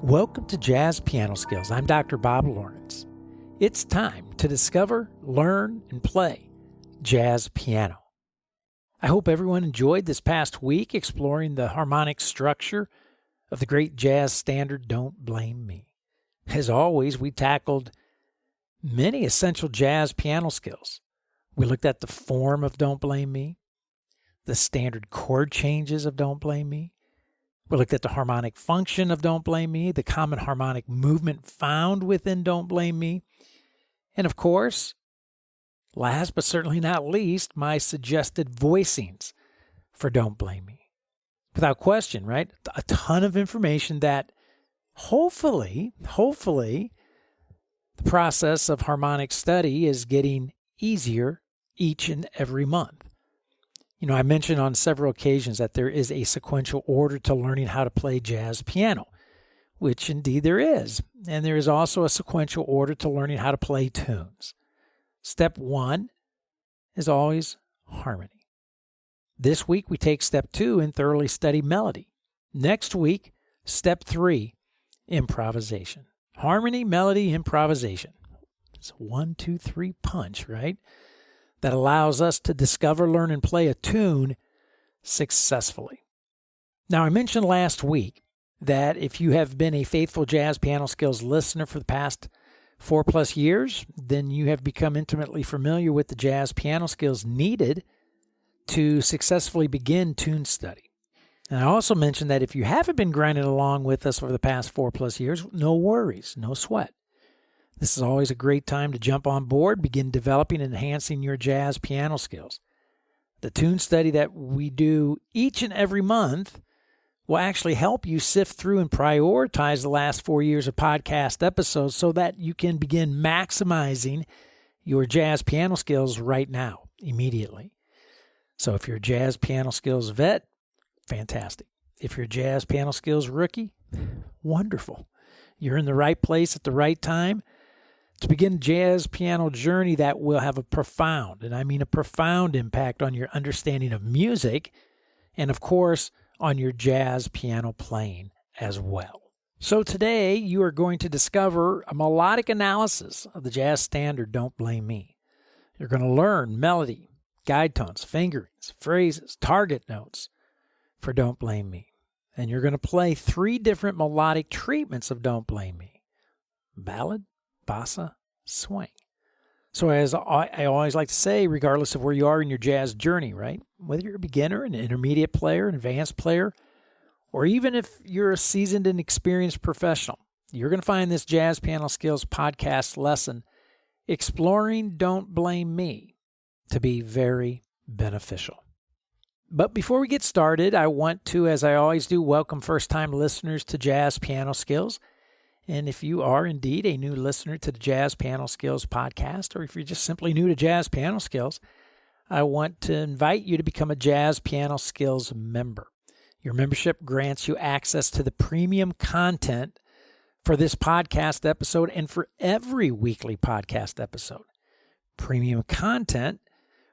Welcome to Jazz Piano Skills. I'm Dr. Bob Lawrence. It's time to discover, learn, and play jazz piano. I hope everyone enjoyed this past week exploring the harmonic structure of the great jazz standard Don't Blame Me. As always, we tackled many essential jazz piano skills. We looked at the form of Don't Blame Me, the standard chord changes of Don't Blame Me. We looked at the harmonic function of Don't Blame Me, the common harmonic movement found within Don't Blame Me, and of course, last but certainly not least, my suggested voicings for Don't Blame Me. Without question, right? A ton of information that hopefully, the process of harmonic study is getting easier each and every month. You know, I mentioned on several occasions that there is a sequential order to learning how to play jazz piano, which indeed there is. And there is also a sequential order to learning how to play tunes. Step 1 is always harmony. This week we take step 2 and thoroughly study melody. Next week, step 3, improvisation. Harmony, melody, improvisation. It's a 1, 2, 3 punch, right? That allows us to discover, learn, and play a tune successfully. Now, I mentioned last week that if you have been a faithful Jazz Piano Skills listener for the past 4+ years, then you have become intimately familiar with the jazz piano skills needed to successfully begin tune study. And I also mentioned that if you haven't been grinding along with us over the past 4+ years, no worries, no sweat. This is always a great time to jump on board, begin developing and enhancing your jazz piano skills. The tune study that we do each and every month will actually help you sift through and prioritize the last 4 years of podcast episodes so that you can begin maximizing your jazz piano skills right now, immediately. So if you're a jazz piano skills vet, fantastic. If you're a jazz piano skills rookie, wonderful. You're in the right place at the right time to begin a jazz piano journey that will have a profound, and I mean a profound impact on your understanding of music and, of course, on your jazz piano playing as well. So today you are going to discover a melodic analysis of the jazz standard Don't Blame Me. You're going to learn melody, guide tones, fingerings, phrases, target notes for Don't Blame Me. And you're going to play 3 different melodic treatments of Don't Blame Me: ballad, bossa, swing. So as I always like to say, regardless of where you are in your jazz journey, right? Whether you're a beginner, an intermediate player, an advanced player, or even if you're a seasoned and experienced professional, you're going to find this Jazz Piano Skills podcast lesson, Exploring Don't Blame Me, to be very beneficial. But before we get started, I want to, as I always do, welcome first-time listeners to Jazz Piano Skills. And if you are indeed a new listener to the Jazz Piano Skills podcast, or if you're just simply new to Jazz Piano Skills, I want to invite you to become a Jazz Piano Skills member. Your membership grants you access to the premium content for this podcast episode and for every weekly podcast episode. Premium content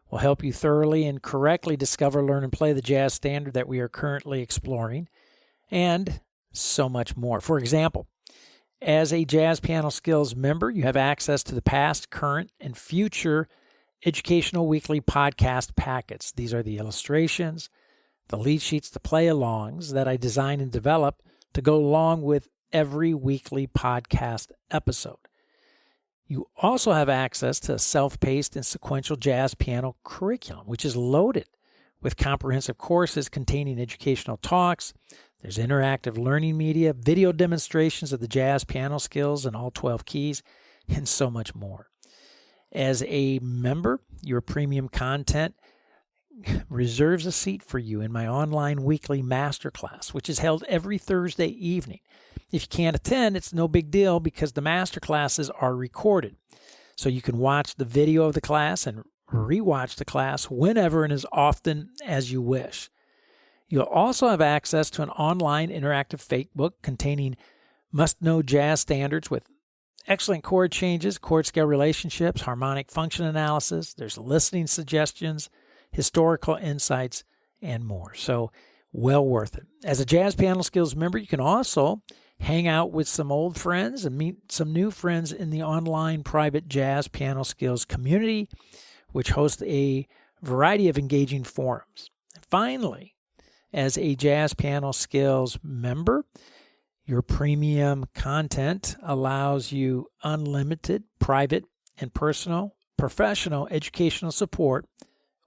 will help you thoroughly and correctly discover, learn, and play the jazz standard that we are currently exploring, and so much more. For example, as a Jazz Piano Skills member, you have access to the past, current, and future educational weekly podcast packets. These are the illustrations, the lead sheets, the play-alongs that I design and develop to go along with every weekly podcast episode. You also have access to a self-paced and sequential jazz piano curriculum, which is loaded with comprehensive courses containing educational talks. There's interactive learning media, video demonstrations of the jazz piano skills in all 12 keys, and so much more. As a member, your premium content reserves a seat for you in my online weekly masterclass, which is held every Thursday evening. If you can't attend, it's no big deal because the masterclasses are recorded. So you can watch the video of the class and rewatch the class whenever and as often as you wish. You'll also have access to an online interactive fakebook containing must-know jazz standards with excellent chord changes, chord scale relationships, harmonic function analysis. There's listening suggestions, historical insights, and more. So well worth it. As a Jazz Piano Skills member, you can also hang out with some old friends and meet some new friends in the online private jazz piano skills community, which hosts a variety of engaging forums. And finally, as a Jazz Piano Skills member, your premium content allows you unlimited private and professional educational support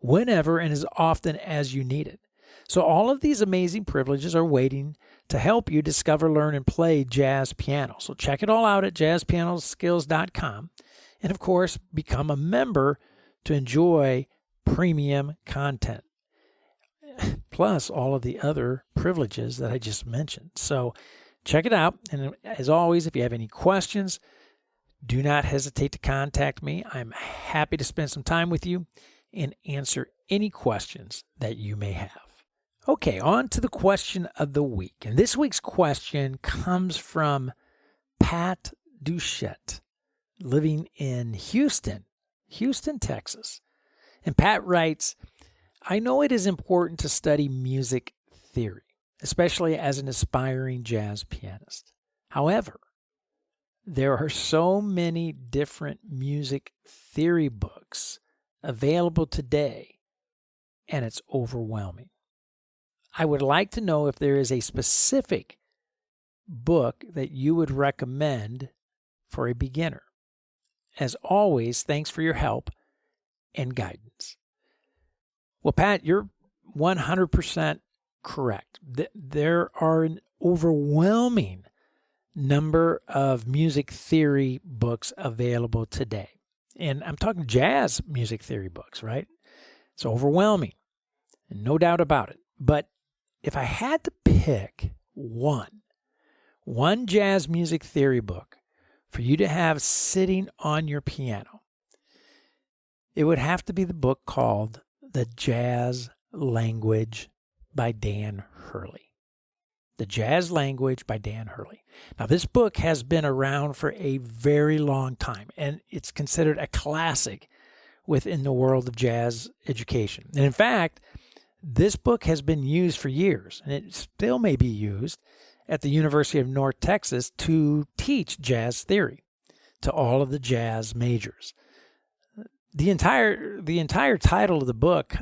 whenever and as often as you need it. So all of these amazing privileges are waiting to help you discover, learn, and play jazz piano. So check it all out at jazzpianoskills.com. And of course, become a member to enjoy premium content, plus all of the other privileges that I just mentioned. So check it out. And as always, if you have any questions, do not hesitate to contact me. I'm happy to spend some time with you and answer any questions that you may have. Okay, on to the question of the week. And this week's question comes from Pat Duchette, living in Houston, Texas. And Pat writes, I know it is important to study music theory, especially as an aspiring jazz pianist. However, there are so many different music theory books available today, and it's overwhelming. I would like to know if there is a specific book that you would recommend for a beginner. As always, thanks for your help and guidance. Well, Pat, you're 100% correct. There are an overwhelming number of music theory books available today. And I'm talking jazz music theory books, right? It's overwhelming, no doubt about it. But if I had to pick one jazz music theory book for you to have sitting on your piano, it would have to be the book called The Jazz Language by Dan Hurley. The Jazz Language by Dan Hurley. Now, this book has been around for a very long time, and it's considered a classic within the world of jazz education. And in fact, this book has been used for years, and it still may be used at the University of North Texas to teach jazz theory to all of the jazz majors. The entire title of the book,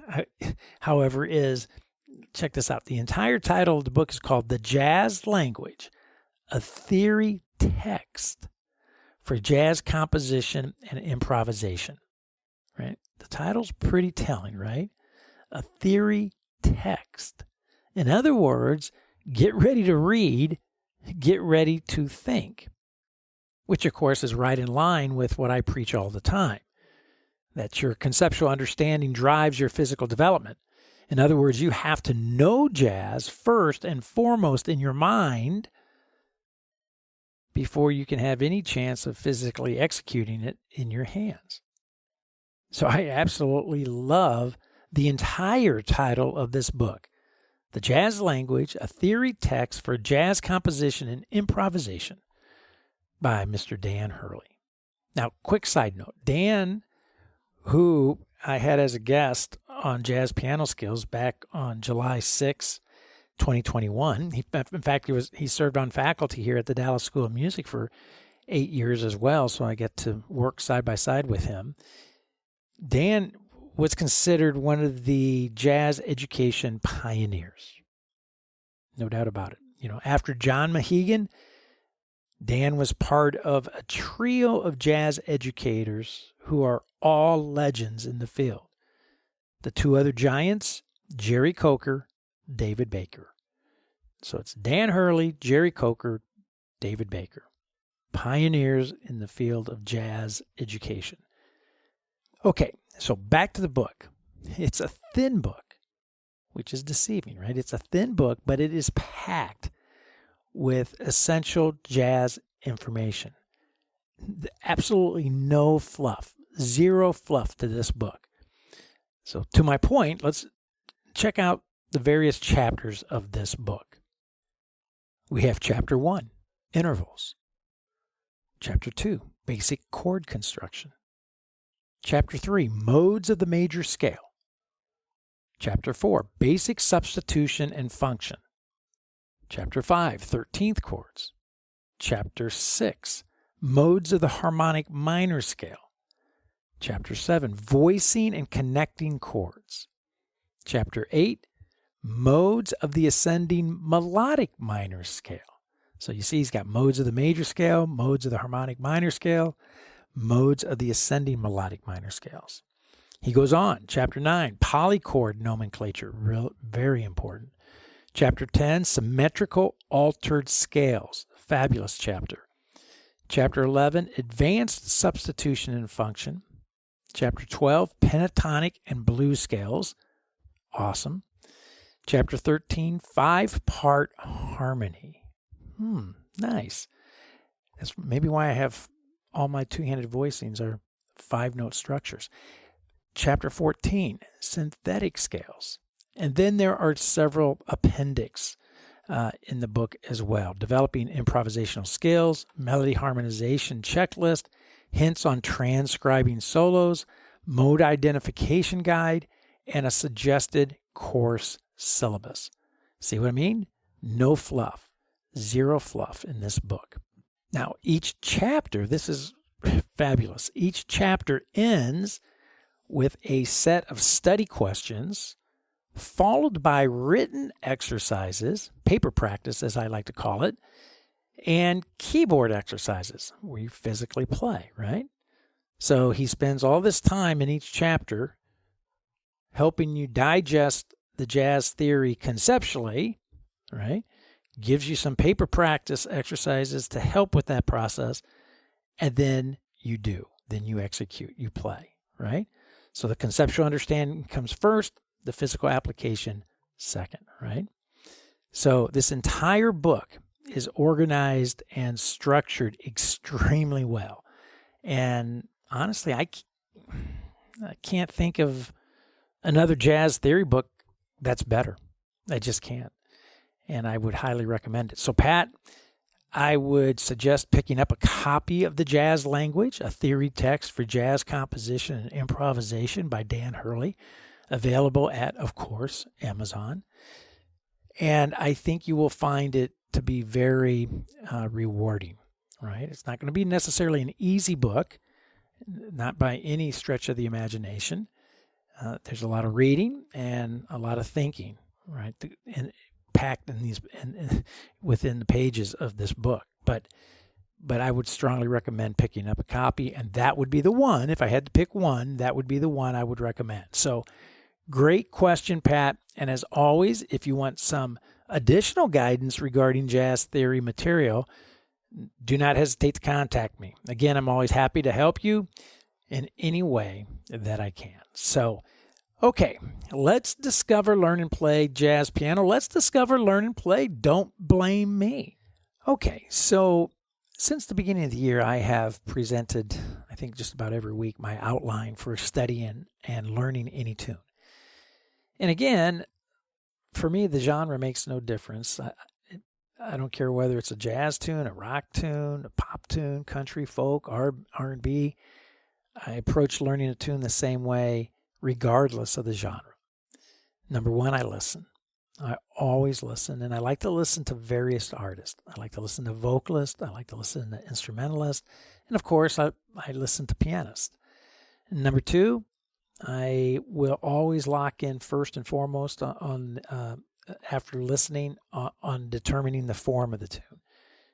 however, is, check this out, the entire title of the book is called The Jazz Language, a Theory Text for Jazz Composition and Improvisation. Right? The title's pretty telling, right? A theory text. In other words, get ready to read, get ready to think, which of course is right in line with what I preach all the time, that your conceptual understanding drives your physical development. In other words, you have to know jazz first and foremost in your mind before you can have any chance of physically executing it in your hands. So I absolutely love the entire title of this book, The Jazz Language, a Theory Text for Jazz Composition and Improvisation by Mr. Dan Hurley. Now, quick side note, Dan, who I had as a guest on Jazz Piano Skills back on July 6, 2021. In fact, he served on faculty here at the Dallas School of Music for 8 years as well, so I get to work side by side with him. Dan was considered one of the jazz education pioneers. No doubt about it. You know, after John Mahegan, Dan was part of a trio of jazz educators who are all legends in the field. The two other giants, Jerry Coker, David Baker. So it's Dan Hurley, Jerry Coker, David Baker. Pioneers in the field of jazz education. Okay, so back to the book. It's a thin book, which is deceiving, right? It's a thin book, but it is packed with essential jazz information. Absolutely no fluff, zero fluff to this book. So to my point, let's check out the various chapters of this book. We have Chapter 1, Intervals. Chapter 2, Basic Chord Construction. Chapter 3, Modes of the Major Scale. Chapter 4, Basic Substitution and Function. Chapter 5, 13th Chords. Chapter 6, Modes of the Harmonic Minor Scale. Chapter 7, Voicing and Connecting Chords. Chapter 8, Modes of the Ascending Melodic Minor Scale. So you see he's got modes of the major scale, modes of the harmonic minor scale, modes of the ascending melodic minor scales. He goes on, Chapter 9, Polychord Nomenclature, very important. Chapter 10, Symmetrical Altered Scales, fabulous chapter. Chapter 11, Advanced Substitution and Function. Chapter 12, Pentatonic and Blues Scales, awesome. Chapter 13, 5-part harmony. Nice. That's maybe why I have all my two-handed voicings are 5-note structures. Chapter 14, Synthetic Scales. And then there are several appendix in the book as well. Developing improvisational skills, melody harmonization checklist, hints on transcribing solos, mode identification guide, and a suggested course syllabus. See what I mean? No fluff. Zero fluff in this book. Now, each chapter, this is fabulous. Each chapter ends with a set of study questions, followed by written exercises, paper practice as I like to call it, and keyboard exercises where you physically play, right? So he spends all this time in each chapter helping you digest the jazz theory conceptually, right? Gives you some paper practice exercises to help with that process, and then you execute, you play, right? So the conceptual understanding comes first, the physical application second, right? So this entire book is organized and structured extremely well. And honestly, I can't think of another jazz theory book that's better. I just can't. And I would highly recommend it. So, Pat, I would suggest picking up a copy of The Jazz Language, a theory text for jazz composition and improvisation by Dan Hurley, available at, of course, Amazon. And I think you will find it to be very rewarding, right? It's not going to be necessarily an easy book, not by any stretch of the imagination. There's a lot of reading and a lot of thinking, right? And packed in these within the pages of this book, but I would strongly recommend picking up a copy, and that would be the one. If I had to pick one, that would be the one I would recommend. So, great question, Pat. And as always, if you want some additional guidance regarding jazz theory material, do not hesitate to contact me. Again, I'm always happy to help you in any way that I can. So, okay, let's discover, learn, and play jazz piano. Let's discover, learn, and play Don't Blame Me. Okay, so since the beginning of the year, I have presented, I think just about every week, my outline for studying and learning any tune. And again, for me, the genre makes no difference. I don't care whether it's a jazz tune, a rock tune, a pop tune, country, folk, R&B. I approach learning a tune the same way, regardless of the genre. Number one, I listen. I always listen, and I like to listen to various artists. I like to listen to vocalists. I like to listen to instrumentalists. And of course, I listen to pianists. And number two, I will always lock in first and foremost on after listening on determining the form of the tune.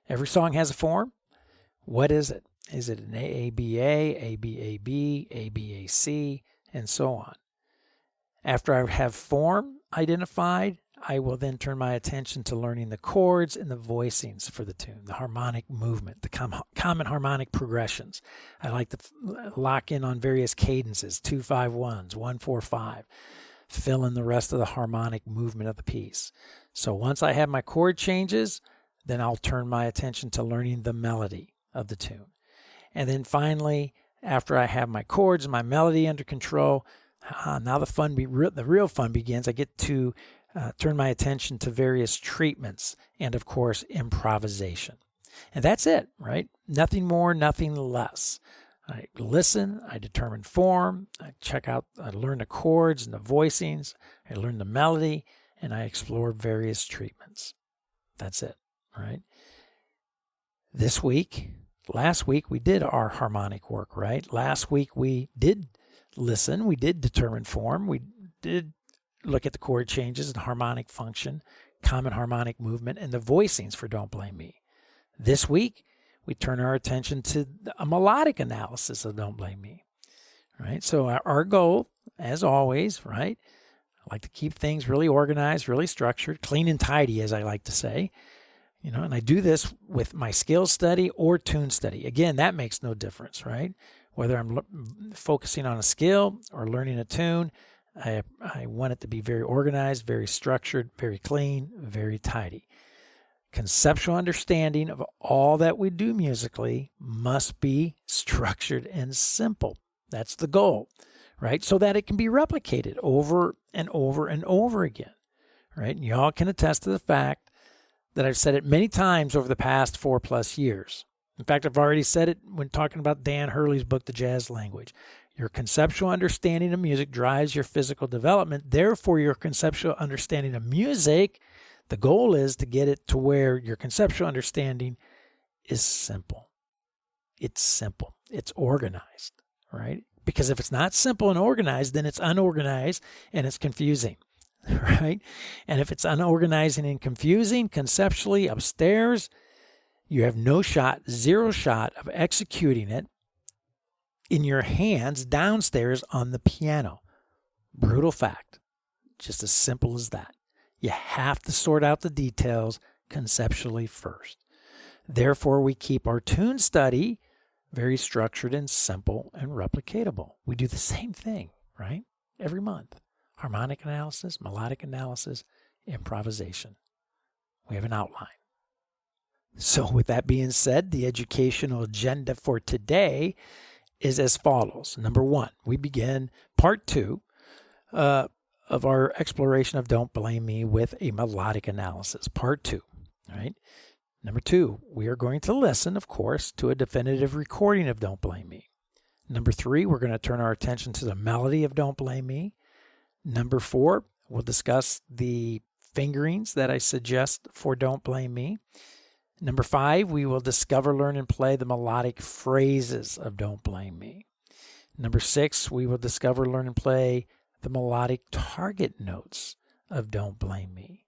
Every song has a form. What is it? Is it an AABA, ABAB, ABAC, and so on? After I have form identified, I will then turn my attention to learning the chords and the voicings for the tune, the harmonic movement, the common harmonic progressions. I like to lock in on various cadences, 2-5-1s, 1-4-5, fill in the rest of the harmonic movement of the piece. So once I have my chord changes, then I'll turn my attention to learning the melody of the tune. And then finally, after I have my chords and my melody under control, now the real fun begins. I get to turn my attention to various treatments and, of course, improvisation. And that's it, right? Nothing more, nothing less. I listen, I determine form, I learn the chords and the voicings, I learn the melody, and I explore various treatments. That's it, right? Last week we did our harmonic work, right? Last week we did listen, we did determine form, we did look at the chord changes and harmonic function, common harmonic movement, and the voicings for Don't Blame Me. This week, we turn our attention to a melodic analysis of Don't Blame Me, right? So our goal, as always, right? I like to keep things really organized, really structured, clean and tidy, as I like to say. And I do this with my skills study or tune study. Again, that makes no difference, right? Whether I'm focusing on a skill or learning a tune, I want it to be very organized, very structured, very clean, very tidy. Conceptual understanding of all that we do musically must be structured and simple. That's the goal, right? So that it can be replicated over and over and over again, right? And y'all can attest to the fact that I've said it many times over the past 4+ years. In fact, I've already said it when talking about Dan Hurley's book, The Jazz Language. Your conceptual understanding of music drives your physical development. Therefore, your conceptual understanding of music, the goal is to get it to where your conceptual understanding is simple. It's simple. It's organized, right? Because if it's not simple and organized, then it's unorganized and it's confusing. Right? And if it's unorganized and confusing conceptually upstairs, you have zero shot of executing it in your hands downstairs on the piano. Brutal fact. Just as simple as that. You have to sort out the details conceptually first. Therefore, we keep our tune study very structured and simple and replicatable. We do the same thing, right? Every month. Harmonic analysis, melodic analysis, improvisation. We have an outline. So with that being said, the educational agenda for today is as follows. Number 1, we begin part 2 of our exploration of Don't Blame Me with a melodic analysis, part 2, right? Number 2, we are going to listen, of course, to a definitive recording of Don't Blame Me. Number 3, we're going to turn our attention to the melody of Don't Blame Me. Number 4, we'll discuss the fingerings that I suggest for Don't Blame Me. Number 5, we will discover, learn, and play the melodic phrases of Don't Blame Me. Number 6, we will discover, learn, and play the melodic target notes of Don't Blame Me.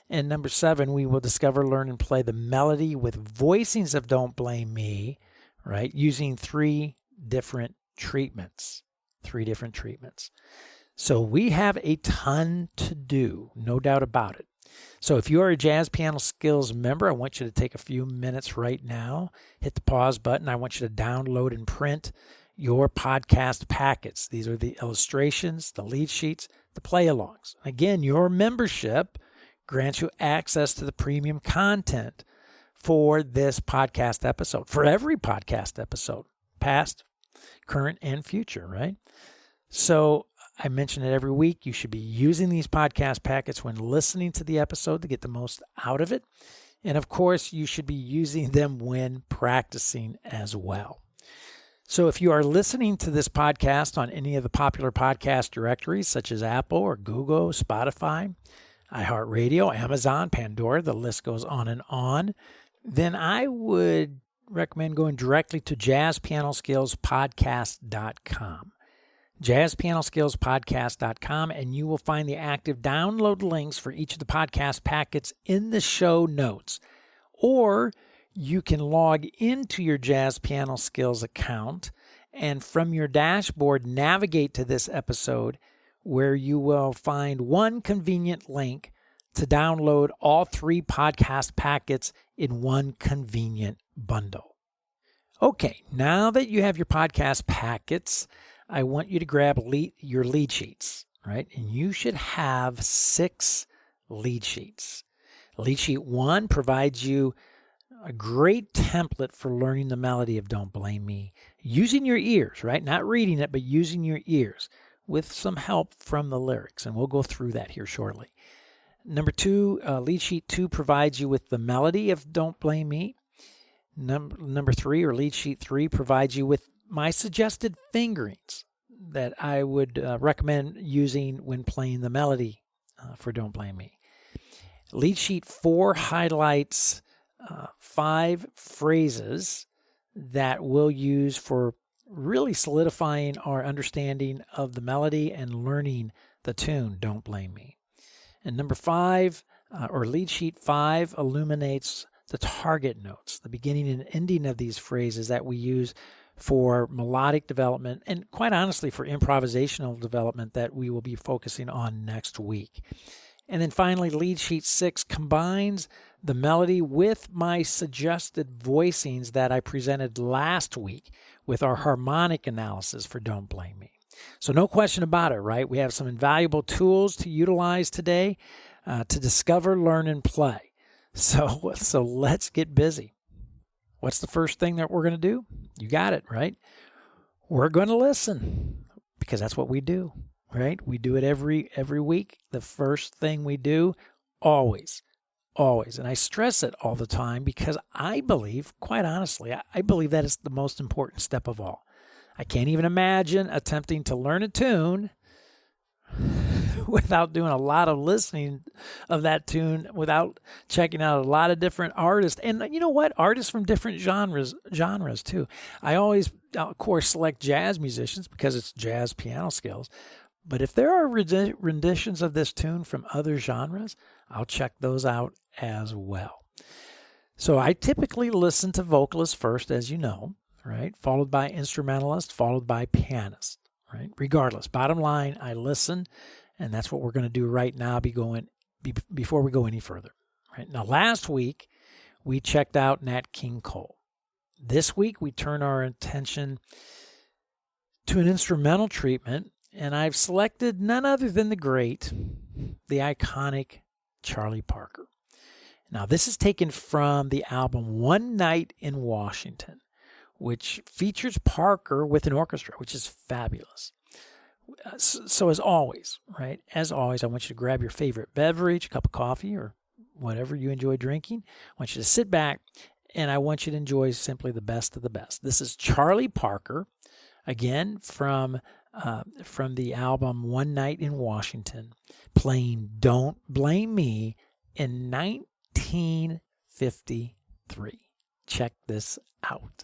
And number 7, we will discover, learn, and play the melody with voicings of Don't Blame Me, right, using 3 different treatments. So we have a ton to do, no doubt about it. So if you are a Jazz Piano Skills member, I want you to take a few minutes right now, hit the pause button. I want you to download and print your podcast packets. These are the illustrations, the lead sheets, the play-alongs. Again, your membership grants you access to the premium content for this podcast episode, for every podcast episode, past, current, and future, right? So I mention it every week. You should be using these podcast packets when listening to the episode to get the most out of it. And of course, you should be using them when practicing as well. So if you are listening to this podcast on any of the popular podcast directories, such as Apple or Google, Spotify, iHeartRadio, Amazon, Pandora, the list goes on, then I would recommend going directly to jazzpianoskillspodcast.com. jazzpianoskillspodcast.com, and you will find the active download links for each of the podcast packets in the show notes. Or you can log into your Jazz Piano Skills account and from your dashboard navigate to this episode, where you will find one convenient link to download all 3 podcast packets in one convenient bundle. Okay, now that you have your podcast packets, I want you to grab your lead sheets, right? And you should have 6 lead sheets. Lead sheet 1 provides you a great template for learning the melody of Don't Blame Me using your ears, right? Not reading it, but using your ears with some help from the lyrics. And we'll go through that here shortly. Number 2, lead sheet 2 provides you with the melody of Don't Blame Me. Number 3, or lead sheet 3, provides you with my suggested fingerings that I would recommend using when playing the melody for Don't Blame Me. Lead sheet 4 highlights 5 phrases that we'll use for really solidifying our understanding of the melody and learning the tune, Don't Blame Me. And number 5, or lead sheet 5, illuminates the target notes, the beginning and ending of these phrases that we use for melodic development and, quite honestly, for improvisational development that we will be focusing on next week. And then finally, lead sheet 6 combines the melody with my suggested voicings that I presented last week with our harmonic analysis for Don't Blame Me. So no question about it, right? We have some invaluable tools to utilize today to discover, learn, and play. So let's get busy. What's the first thing that we're going to do? You got it, right? We're going to listen, because that's what we do, right? We do it every week. The first thing we do, always. And I stress it all the time because I believe, quite honestly, I believe that is the most important step of all. I can't even imagine attempting to learn a tune without doing a lot of listening of that tune, without checking out a lot of different artists. And you know what? Artists from different genres too. I always, of course, select jazz musicians because it's jazz piano skills. But if there are renditions of this tune from other genres, I'll check those out as well. So I typically listen to vocalists first, as you know, right? Followed by instrumentalist, followed by pianist, right? Regardless, bottom line, I listen, and that's what we're going to do right now before we go any further. Right? Now, last week, we checked out Nat King Cole. This week, we turn our attention to an instrumental treatment, and I've selected none other than the great, the iconic Charlie Parker. Now, this is taken from the album One Night in Washington, which features Parker with an orchestra, which is fabulous. So as always, right? As always, I want you to grab your favorite beverage, a cup of coffee, or whatever you enjoy drinking. I want you to sit back, and I want you to enjoy simply the best of the best. This is Charlie Parker, again, from the album One Night in Washington, playing Don't Blame Me in 1953. Check this out.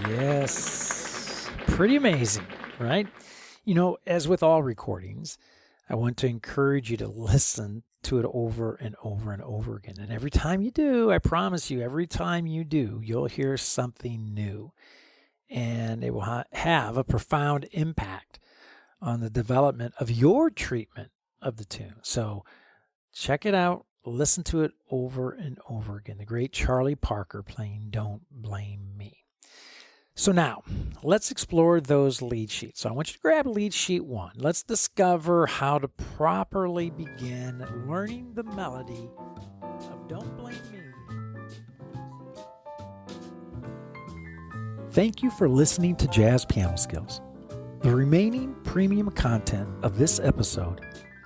Yes, pretty amazing, right? You know, as with all recordings, I want to encourage you to listen to it over and over and over again. And every time you do, I promise you, every time you do, you'll hear something new. And it will have a profound impact on the development of your treatment of the tune. So check it out. Listen to it over and over again. The great Charlie Parker playing Don't Blame Me. So now, let's explore those lead sheets. So I want you to grab lead sheet 1. Let's discover how to properly begin learning the melody of Don't Blame Me. Thank you for listening to Jazz Piano Skills. The remaining premium content of this episode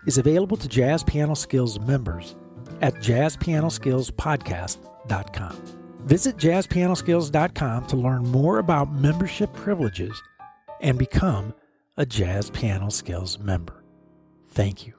is available to Jazz Piano Skills members at jazzpianoskillspodcast.com. Visit jazzpianoskills.com to learn more about membership privileges and become a Jazz Piano Skills member. Thank you.